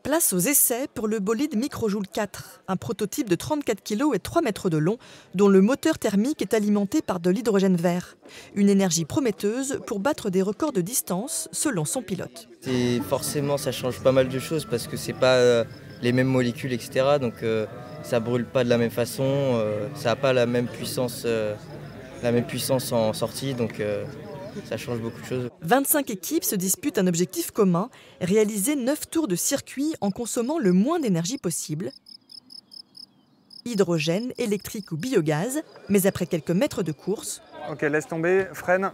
Place aux essais pour le bolide Microjoule 4, un prototype de 34 kg et 3 mètres de long, dont le moteur thermique est alimenté par de l'hydrogène vert. Une énergie prometteuse pour battre des records de distance, selon son pilote. Et forcément, ça change pas mal de choses parce que c'est pas les mêmes molécules, etc. Donc ça brûle pas de la même façon, ça n'a pas la même puissance en sortie. Donc ça change beaucoup de choses. 25 équipes se disputent un objectif commun, réaliser 9 tours de circuit en consommant le moins d'énergie possible. Hydrogène, électrique ou biogaz, mais après quelques mètres de course. Ok, laisse tomber, freine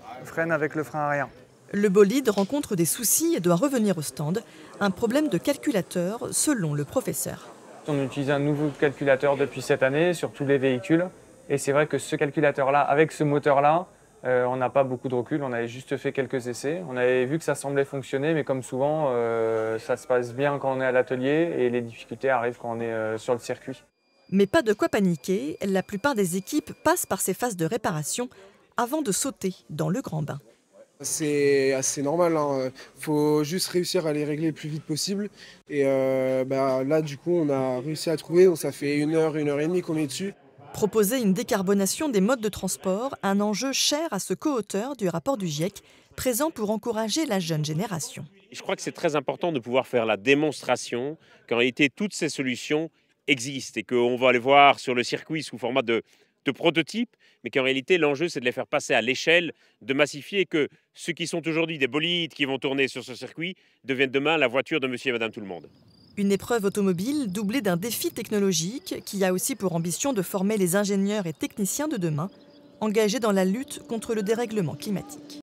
avec le frein arrière. Le bolide rencontre des soucis et doit revenir au stand. Un problème de calculateur, selon le professeur. On utilise un nouveau calculateur depuis cette année sur tous les véhicules. Et c'est vrai que ce calculateur-là, avec ce moteur-là, on n'a pas beaucoup de recul, on avait juste fait quelques essais. On avait vu que ça semblait fonctionner, mais comme souvent, ça se passe bien quand on est à l'atelier et les difficultés arrivent quand on est sur le circuit. Mais pas de quoi paniquer, la plupart des équipes passent par ces phases de réparation avant de sauter dans le grand bain. C'est assez normal, hein. Faut juste réussir à les régler le plus vite possible. Et là, du coup, on a réussi à trouver, donc ça fait 1 heure, 1 heure et demie qu'on est dessus. Proposer une décarbonation des modes de transport, un enjeu cher à ce co-auteur du rapport du GIEC, présent pour encourager la jeune génération. Je crois que c'est très important de pouvoir faire la démonstration qu'en réalité, toutes ces solutions existent et qu'on va les voir sur le circuit sous format de prototypes, mais qu'en réalité, l'enjeu, c'est de les faire passer à l'échelle, de massifier, et que ceux qui sont aujourd'hui des bolides qui vont tourner sur ce circuit deviennent demain la voiture de monsieur et madame tout le monde. Une épreuve automobile doublée d'un défi technologique qui a aussi pour ambition de former les ingénieurs et techniciens de demain, engagés dans la lutte contre le dérèglement climatique.